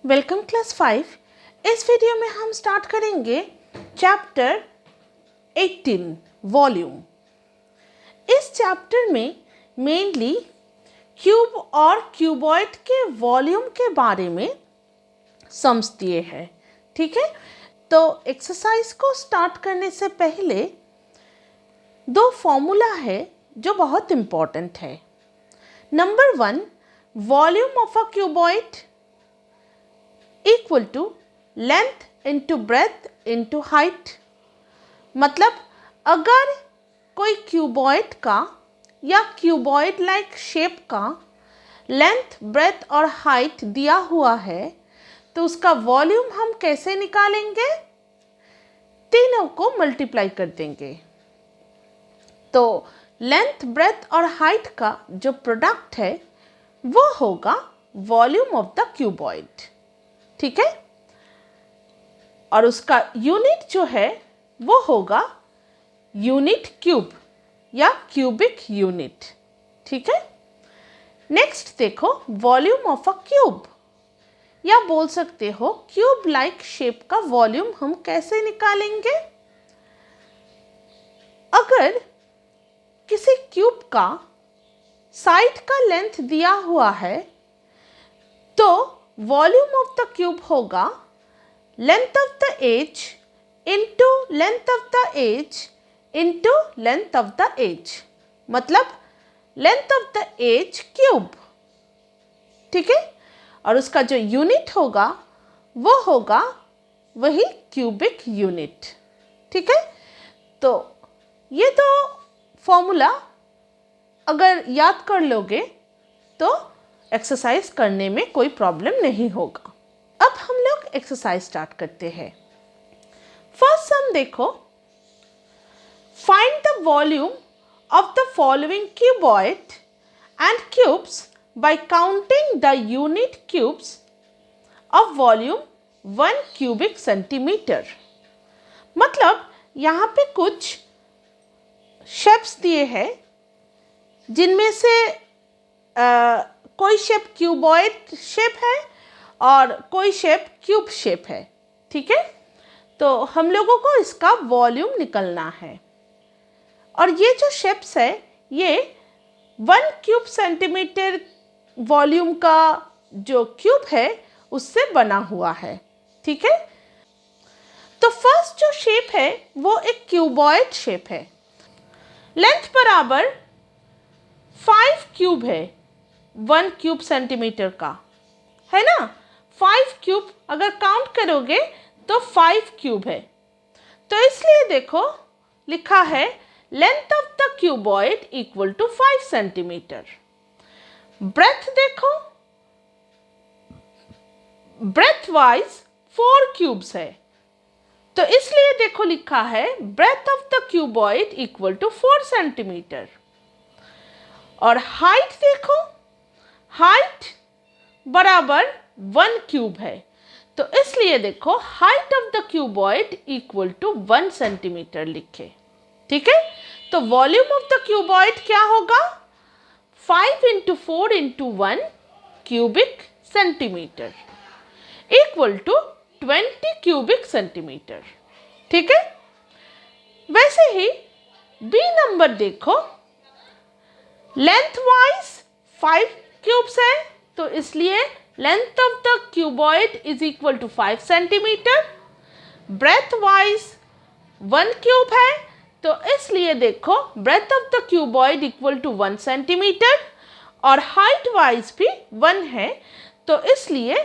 Welcome class 5। इस video में हम स्टार्ट करेंगे चैप्टर 18 वॉल्यूम। इस चैप्टर में मेनली क्यूब और क्यूबॉइड के वॉल्यूम के बारे में सम्स दिए हैं। ठीक है, तो एक्सरसाइज को स्टार्ट करने से पहले दो फॉर्मूला है जो बहुत इम्पॉर्टेंट है। Number 1, volume of a cuboid equal to length into breadth into height. मतलब अगर कोई क्यूबॉइड का या क्यूबॉइड लाइक शेप का लेंथ, ब्रेथ और हाइट दिया हुआ है तो उसका वॉल्यूम हम कैसे निकालेंगे? तीनों को मल्टीप्लाई कर देंगे तो लेंथ, ब्रेथ और हाइट का जो प्रोडक्ट है वो होगा वॉल्यूम ऑफ द क्यूबॉइड। ठीक है, और उसका यूनिट जो है वो होगा यूनिट क्यूब या क्यूबिक यूनिट। ठीक है, नेक्स्ट देखो वॉल्यूम ऑफ अ क्यूब, या बोल सकते हो क्यूब लाइक शेप का वॉल्यूम हम कैसे निकालेंगे? अगर किसी क्यूब का साइड का लेंथ दिया हुआ है तो वॉल्यूम ऑफ द क्यूब होगा length of the edge into length of the edge into length of the edge, मतलब length of the edge cube. ठीक है, और उसका जो यूनिट होगा वो होगा वही क्यूबिक यूनिट। ठीक है, तो ये दो फॉर्मूला अगर याद कर लोगे तो एक्सरसाइज करने में कोई प्रॉब्लम नहीं होगा। अब हम लोग एक्सरसाइज स्टार्ट करते हैं। फर्स्ट सम देखो, find the volume of the following cuboid and cubes bye counting the unit cubes of volume 1 cubic centimetre. मतलब यहाँ पे कुछ शेप्स दिए हैं जिनमें से कोई शेप क्यूबॉइड शेप है और कोई शेप क्यूब शेप है। ठीक है, तो हम लोगों को इसका वॉल्यूम निकलना है और ये जो शेप्स है ये 1 क्यूब सेंटीमीटर वॉल्यूम का जो क्यूब है उससे बना हुआ है। ठीक है, तो फर्स्ट जो शेप है वो एक क्यूबॉइड शेप है। लेंथ बराबर 5 क्यूब है 1 क्यूब सेंटीमीटर का, है ना। 5 क्यूब अगर काउंट करोगे तो 5 क्यूब है, तो इसलिए देखो लिखा है length of the cuboid equal to 5 centimetre. Breadth देखो, ब्रेथ वाइज 4 क्यूब्स है, तो इसलिए देखो लिखा है breadth of the cuboid equal to 4 centimetre. और हाइट देखो, हाइट बराबर 1 क्यूब है, तो इसलिए देखो height of the cuboid equal to 1 centimetre लिखे। ठीक है, तो वॉल्यूम ऑफ द क्यूबॉइड क्या होगा? 5 into 4 into 1 cubic centimetre equal to 20 cubic centimetre. ठीक है, वैसे ही बी नंबर देखो, लेंथ वाइज 5 क्यूब्स है तो इसलिए length of the cuboid is equal to 5 centimetre. Breadth wise 1 cube है तो इसलिए देखो breadth of the cuboid equal to 1 centimetre, और हाइट वाइज भी 1 है तो इसलिए,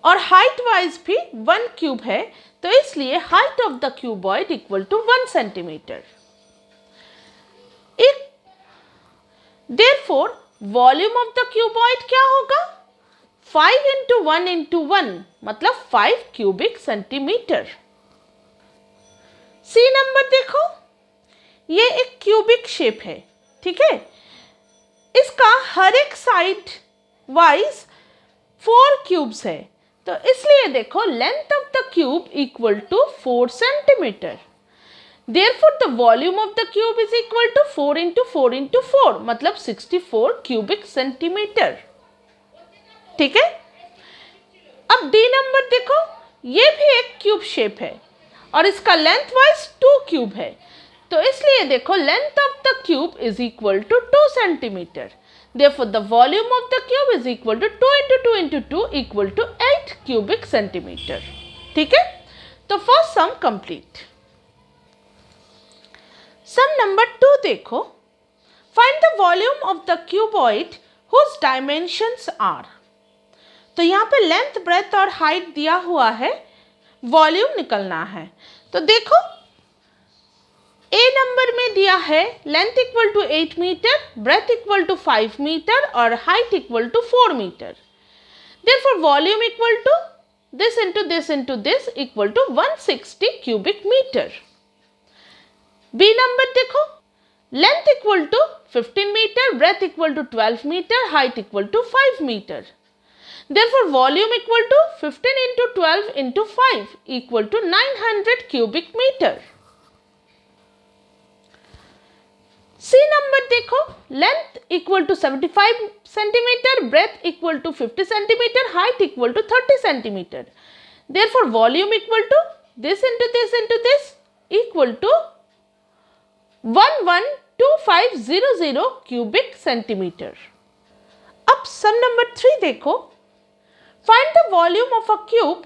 और हाइट वाइज भी 1 क्यूब है तो इसलिए height of the cuboid equal to 1 centimetre. Therefore, volume of the cuboid क्या होगा? 5 इंटू 1 इंटू 1 मतलब 5 क्यूबिक सेंटीमीटर। सी नंबर देखो, ये एक क्यूबिक शेप है। ठीक है, इसका हर एक साइड वाइज 4 क्यूब्स है, तो इसलिए देखो length of the cube equal to 4 centimetre. Therefore, the volume of the cube is equal to 4 into 4 into 4 मतलब 64 क्यूबिक सेंटीमीटर। ठीक है, अब डी नंबर देखो, ये भी एक क्यूब शेप है और इसका लेंथ वाइज 2 क्यूब है, तो इसलिए देखो length of the cube is equal to 2 centimetre. Therefore, the volume of the cube is equal to 2 into 2 into 2 equal to 8 cubic centimeter. ठीक है, तो फर्स्ट सम कंप्लीट। सम नंबर 2 देखो, find the volume of the cuboid whose dimensions are। तो यहाँ पे length, breadth और height दिया हुआ है, वॉल्यूम निकलना है। तो देखो ए नंबर में दिया है length equal to 8 metre, breadth equal to 5 metre और height equal to 4 metre. Therefore, volume equal to this into this equal to 160 cubic meter. B number देखो, length equal to 15 meter, breadth equal to 12 meter, height equal to 5 meter. Therefore, volume equal to 15 into 12 into 5 equal to 900 cubic meter. C number देखो, length equal to 75 centimeter, breadth equal to 50 centimeter, height equal to 30 centimeter. Therefore, volume equal to this into this equal to 112500 cubic centimeter. अब sum number 3 देखो, find the volume of a cube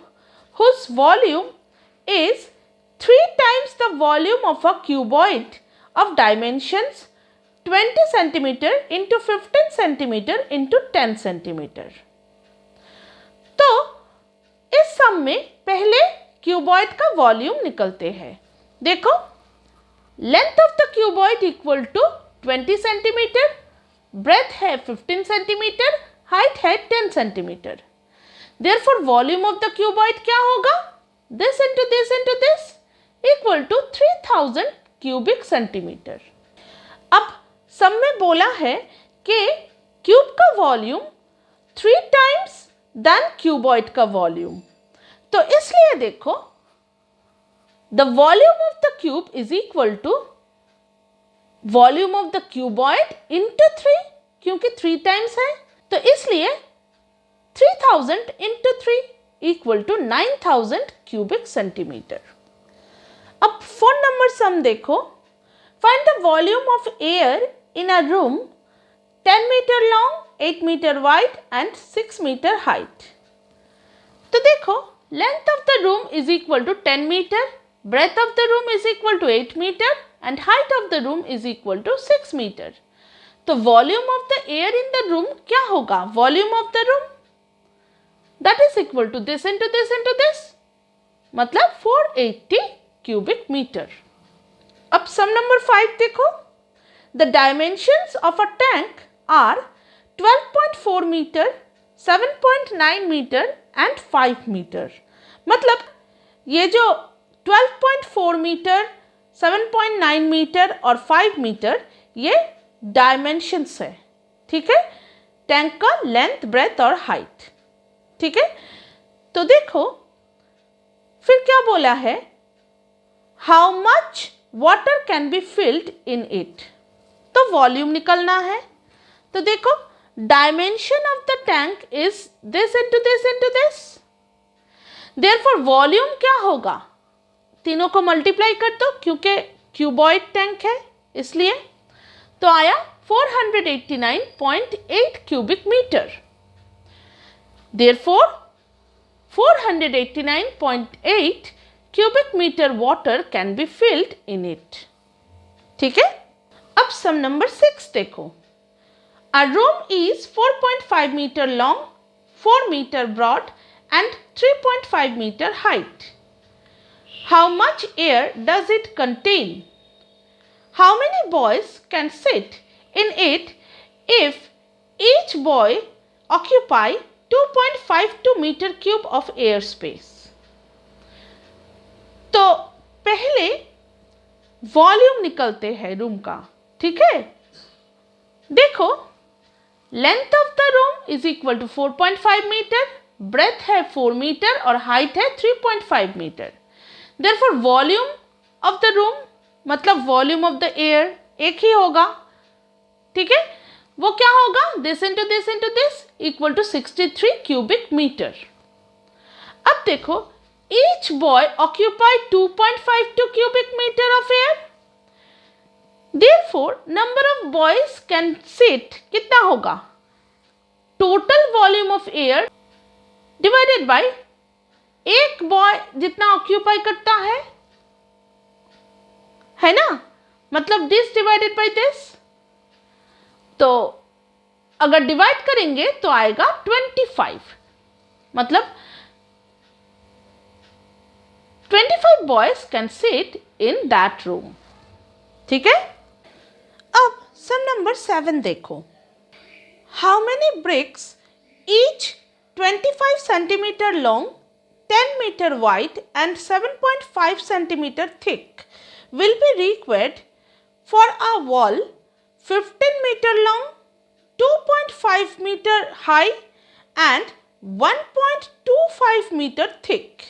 whose volume is 3 times the volume of a cuboid of dimensions 20 centimeter into 15 centimeter into 10 centimeter. तो इस सम में पहले cuboid का volume निकलते हैं। देखो, length of the cuboid equal to 20 centimetre, breadth है 15 centimetre, height है 10 centimetre. Therefore volume of the cuboid क्या होगा, this into this equal to 3000 cubic centimetre. अब सम में बोला है कि क्यूब का वॉल्यूम 3 टाइम्स देन क्यूबॉइड का वॉल्यूम, तो इसलिए देखो the volume of the cube is equal to volume of the cuboid into 3, क्योंकि 3 टाइम्स है, तो इसलिए 3000 into 3 equal to 9000 cubic centimetre. अब 4 नंबर सम देखो, find the volume of air in a room 10 meter long, 8 meter wide and 6 meter height. तो देखो length of the room is equal to 10 meter, breadth of the room is equal to 8 meter and height of the room is equal to 6 meter. तो volume of the air in the room क्या होगा, volume of the room that is equal to this into this, मतलब 480 cubic meter. अब sum number 5 देखो, the dimensions of a tank are 12.4 metre, 7.9 metre and 5 metre. मतलब ये जो 12.4 metre, 7.9 metre और 5 metre ये डायमेंशंस है, ठीक है, टैंक का लेंथ, ब्रेथ और हाइट, ठीक है। तो देखो फिर क्या बोला है, how much water can be filled in it, तो वॉल्यूम निकलना है। तो देखो dimension of the tank is this into this, therefore volume क्या होगा, तीनों को मल्टीप्लाई कर दो क्योंकि क्यूबॉइड टैंक है इसलिए, तो आया 489.8 cubic metre. Therefore 489.8 cubic meter water can be filled in it. ठीक है, अब सम नंबर 6 देखो, a room is 4.5 meter long, 4 meter broad and 3.5 meter height. How much air does it contain? How many boys can sit in it if each boy occupy 2.52 meter cube of air space? तो पहले volume निकलते हैं room का, ठीक है। देखो length of the room is equal to 4.5 metre, breadth है 4 metre और हाइट है 3.5 metre. Therefore volume of the room मतलब वॉल्यूम ऑफ द एयर एक ही होगा, ठीक है, वो क्या होगा, this into this equal to 63 cubic metre. अब देखो, each boy occupied 2.52 cubic meter of air. Therefore, number of boys can sit कितना होगा? Total volume of air divided by एक बॉय जितना ऑक्यूपाई करता है ना, मतलब दिस डिवाइडेड बाय दिस। तो अगर डिवाइड करेंगे तो आएगा 25, मतलब 25 boys can sit in that room. ठीक है, अब सम नंबर 7 देखो। How many bricks each 25 centimetre long, 10 meter wide and 7.5 centimeter thick will be required for a wall 15 meter long, 2.5 meter high and 1.25 meter thick.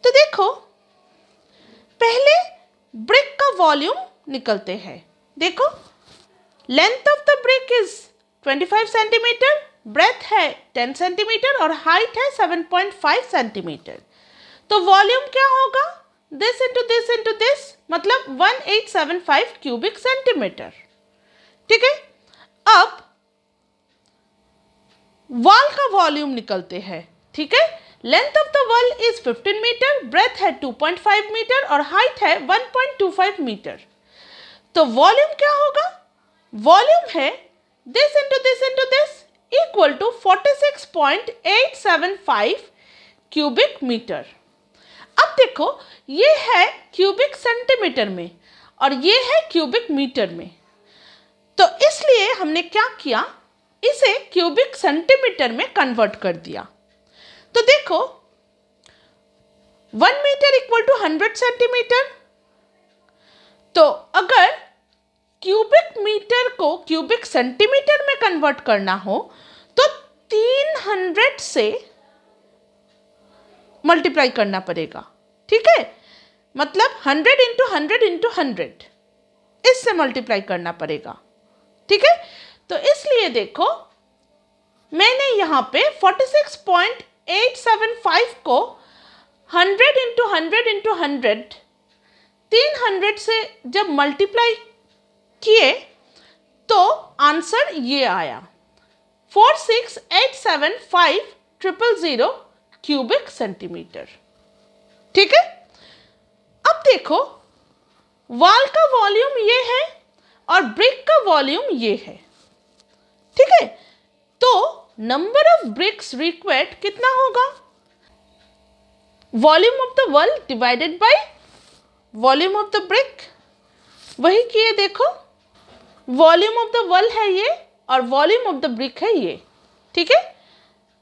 तो देखो, पहले brick का volume निकलते हैं। देखो, length of the brick is 25 centimetre, breadth है 10 centimetre और height है 7.5 सेंटीमीटर। तो वॉल्यूम क्या होगा? This into this into this, मतलब 1875 क्यूबिक सेंटीमीटर। ठीक है, अब वॉल का वॉल्यूम निकलते हैं। ठीक है, length of the wall is 15 metre, breadth है 2.5 मीटर और हाइट है 1.25 मीटर। तो वॉल्यूम क्या होगा? वॉल्यूम है this into this into this equal to 46.875 cubic metre. अब देखो, ये है क्यूबिक सेंटीमीटर में और ये है क्यूबिक मीटर में, तो इसलिए हमने क्या किया, इसे क्यूबिक सेंटीमीटर में कन्वर्ट कर दिया। तो देखो, 1 मीटर इक्वल टू 100 सेंटीमीटर। तो अगर क्यूबिक मीटर को क्यूबिक सेंटीमीटर में कन्वर्ट करना हो तो 300 से मल्टीप्लाई करना पड़ेगा। ठीक है, मतलब 100 इंटू 100 इंटू 100 इससे मल्टीप्लाई करना पड़ेगा। ठीक है, तो इसलिए देखो, मैंने यहाँ पे 46.875 को 100 इंटू 100 इंटू 100 300 से जब मल्टीप्लाई किए तो आंसर ये आया 46,875,000 क्यूबिक सेंटीमीटर। ठीक है, अब देखो, वॉल का वॉल्यूम ये है और ब्रिक का वॉल्यूम ये है। ठीक है, तो नंबर ऑफ ब्रिक्स रिक्वायर्ड कितना होगा? Volume of the wall divided by volume of the brick. वही किए, देखो, वॉल्यूम ऑफ द वॉल है ये और वॉल्यूम ऑफ द ब्रिक है ये। ठीक है,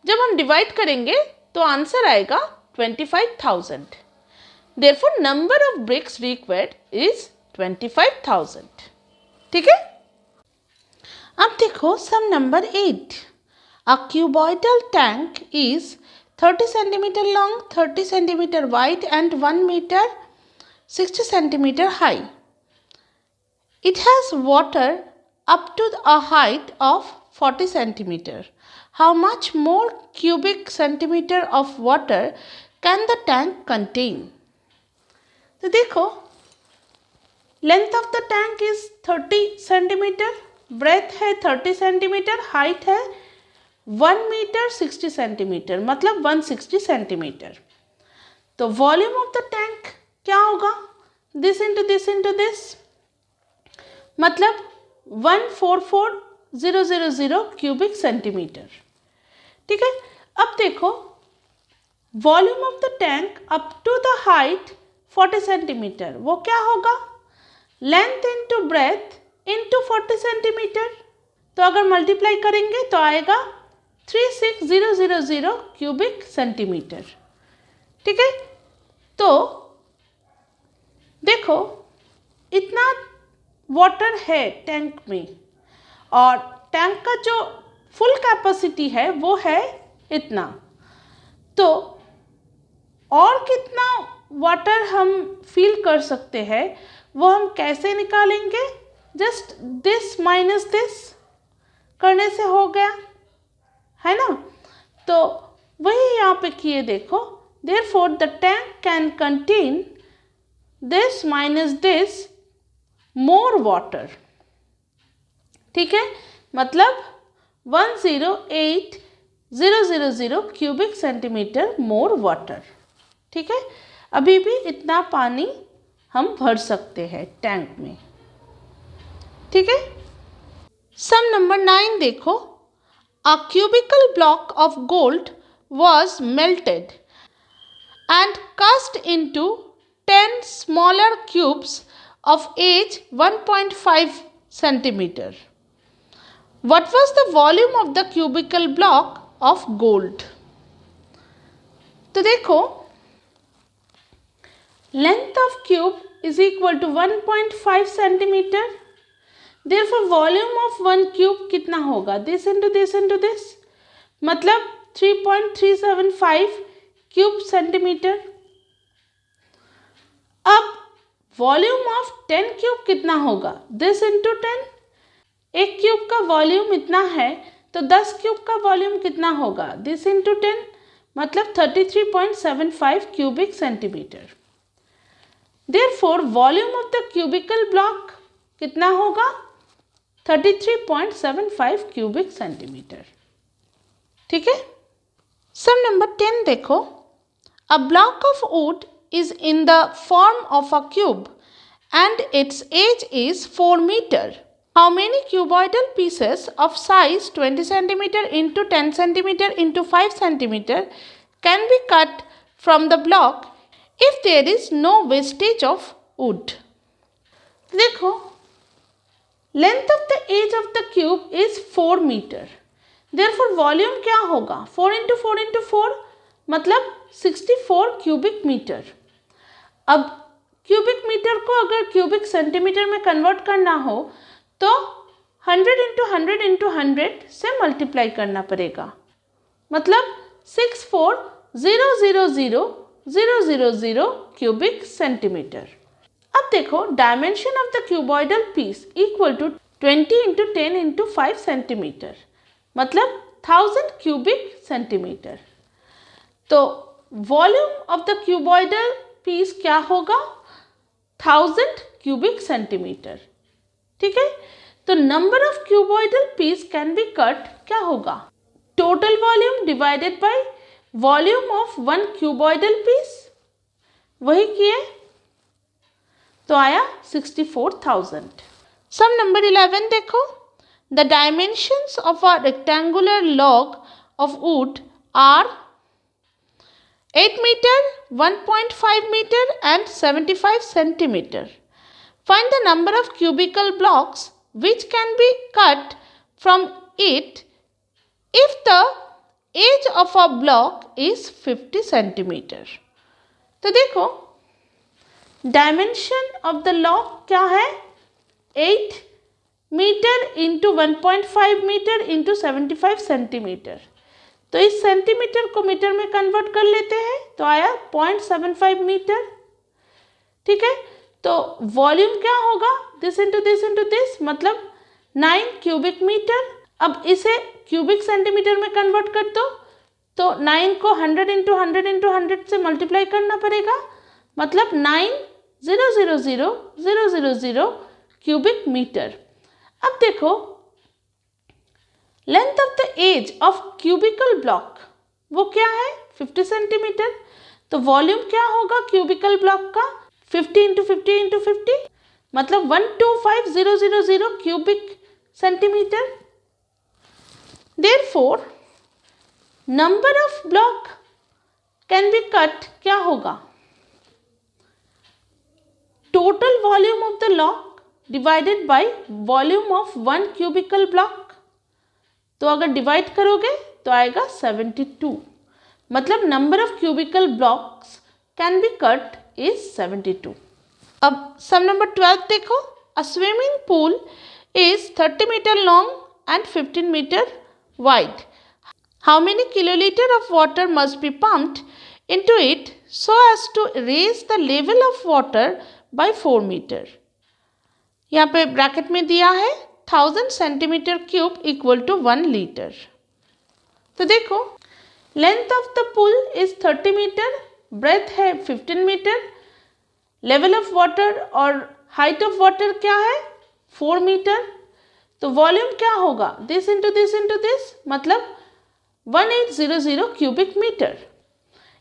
जब हम डिवाइड करेंगे तो आंसर आएगा 25,000। Therefore number of bricks required is 25,000। ठीक है, अब देखो sum number 8। A cuboidal tank is 30 centimetre long, 30 centimetre wide and 1 metre 60 centimeter high. It has water up to a height of 40 centimeter. How much more cubic centimeter of water can the tank contain? तो देखो, length of the tank is 30 centimeter, breadth है 30 centimeter, height है 1 meter 60 centimeter, मतलब 160 centimeter. तो volume of the tank क्या होगा? This into this, मतलब 144,000 cubic centimetre. ठीक है, अब देखो, volume of the tank up to the height 40 centimetre, वो क्या होगा? Length into breadth into 40 centimetre. तो अगर मल्टीप्लाई करेंगे तो आएगा 36,000 क्यूबिक सेंटीमीटर। ठीक है, तो देखो, इतना वाटर है टैंक में और टैंक का जो फुल कैपेसिटी है वो है इतना। तो और कितना वाटर हम फिल कर सकते हैं वो हम कैसे निकालेंगे? जस्ट दिस माइनस दिस करने से हो गया, है ना? तो वही यहाँ पे किए देखो, therefore the tank can contain this minus this more water। ठीक है, मतलब 108,000 क्यूबिक सेंटीमीटर मोर वाटर। ठीक है, अभी भी इतना पानी हम भर सकते हैं टैंक में। ठीक है, सम नंबर 9 देखो, a cubical block of gold was melted and cast into 10 smaller cubes of each 1.5 centimeter. What was the volume of the cubical block of gold? तो देखो, length of cube is equal to 1.5 centimeter. Therefore, volume of one cube कितना होगा? This into this into this, मतलब 3.375 cube centimetre. अब volume of 10 cube कितना होगा? This into 10। एक cube का वॉल्यूम इतना है तो 10 क्यूब का वॉल्यूम कितना होगा? दिस इंटू 10, मतलब 33.75 cubic centimetre. Therefore volume of the cubical block कितना होगा? 33.75 क्यूबिक सेंटीमीटर। ठीक है, सम नंबर 10 देखो, a block of would is in the form of a cube and its age is 4 meter. How many cuboidal pieces of size 20 cm into 10 cm into 5 cm can be cut from the block if there is no wastage of wood? देखो, length of the edge of the cube is 4 meter. Therefore volume क्या होगा? 4 into 4 into 4, मतलब 64 cubic metre. अब cubic metre को अगर cubic centimetre में convert करना हो तो 100 इंटू 100 इंटू 100 से मल्टीप्लाई करना पड़ेगा, मतलब 64,000,000 क्यूबिक सेंटीमीटर। अब देखो, dimension of the cuboidal piece equal to 20 into 10 into 5 centimetre, मतलब 1000 क्यूबिक सेंटीमीटर। तो volume of the cuboidal piece क्या होगा? 1000 क्यूबिक सेंटीमीटर। ठीक है, तो number of cuboidal piece can be cut क्या होगा? Total volume divided by volume of one cuboidal piece. वही किए तो आया 64,000। सम नंबर 11 देखो, the dimensions of a rectangular log of would are 8 meter, 1.5 meter and 75 centimeter. Find the number of cubical blocks which can be cut from it if the age of a block is 50 centimeter. तो देखो, dimension of the log क्या है? 8 metre into 1.5 metre into 75 centimetre. तो इस centimetre को metre में convert कर लेते हैं तो आया 0.75 मीटर। ठीक है, तो वॉल्यूम क्या होगा? This into this into this, मतलब 9 क्यूबिक मीटर। अब इसे क्यूबिक सेंटीमीटर में कन्वर्ट कर दो तो 9 को 100 इंटू 100 इंटू 100 से मल्टीप्लाई करना पड़ेगा, मतलब 9,000,000 क्यूबिक मीटर। अब देखो, length of the edge of cubical block वो क्या है? 50 सेंटीमीटर। तो वॉल्यूम क्या होगा क्यूबिकल ब्लॉक का? 50 इंटू 50 इंटू 50, मतलब 125,000 cubic centimetre. Therefore number of block can be cut क्या होगा? Total volume of the log divided by volume of one cubical block. तो अगर डिवाइड करोगे तो आएगा 72, मतलब number of cubical blocks can be cut is 72। अब सम नंबर 12 देखो, a swimming pool is 30 metre long and 15 metre wide. How many kilolitre of water must be pumped into it so as to raise the level of water by 4 metre. यहाँ पे bracket में दिया है 1000 centimetre cube equal to 1 litre. तो देखो, length of the pool is 30 metre, breadth है 15 metre, level of water और height of water क्या है 4 मीटर। तो वॉल्यूम क्या होगा, दिस इंटू दिस, मतलब 1800 क्यूबिक मीटर।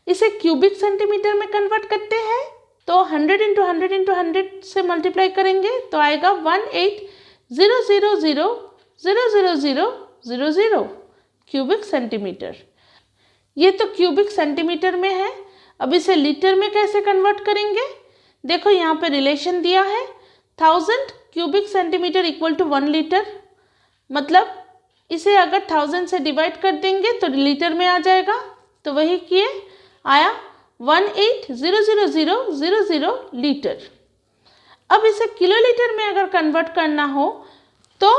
इसे क्यूबिक सेंटीमीटर में कन्वर्ट करते हैं तो 100 इंटू 100 इंटू 100 से मल्टीप्लाई करेंगे तो आएगा 1800000000 क्यूबिक सेंटीमीटर। ये तो क्यूबिक सेंटीमीटर में है। अब इसे लीटर में कैसे कन्वर्ट करेंगे, देखो यहाँ पे रिलेशन दिया है 1000 cubic centimetre equal to 1 litre, मतलब इसे अगर 1000 से डिवाइड कर देंगे तो लीटर में आ जाएगा। तो वही किए, आया 18000000 लीटर। अब इसे किलोलीटर में अगर कन्वर्ट करना हो तो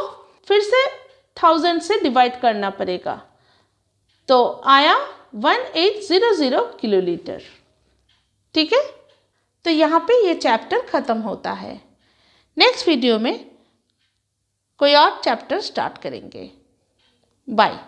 फिर से 1000 से डिवाइड करना पड़ेगा, तो आया 1800 किलोलीटर। ठीक है, तो यहाँ पे ये चैप्टर ख़त्म होता है। नेक्स्ट वीडियो में कोई और चैप्टर स्टार्ट करेंगे। बाय।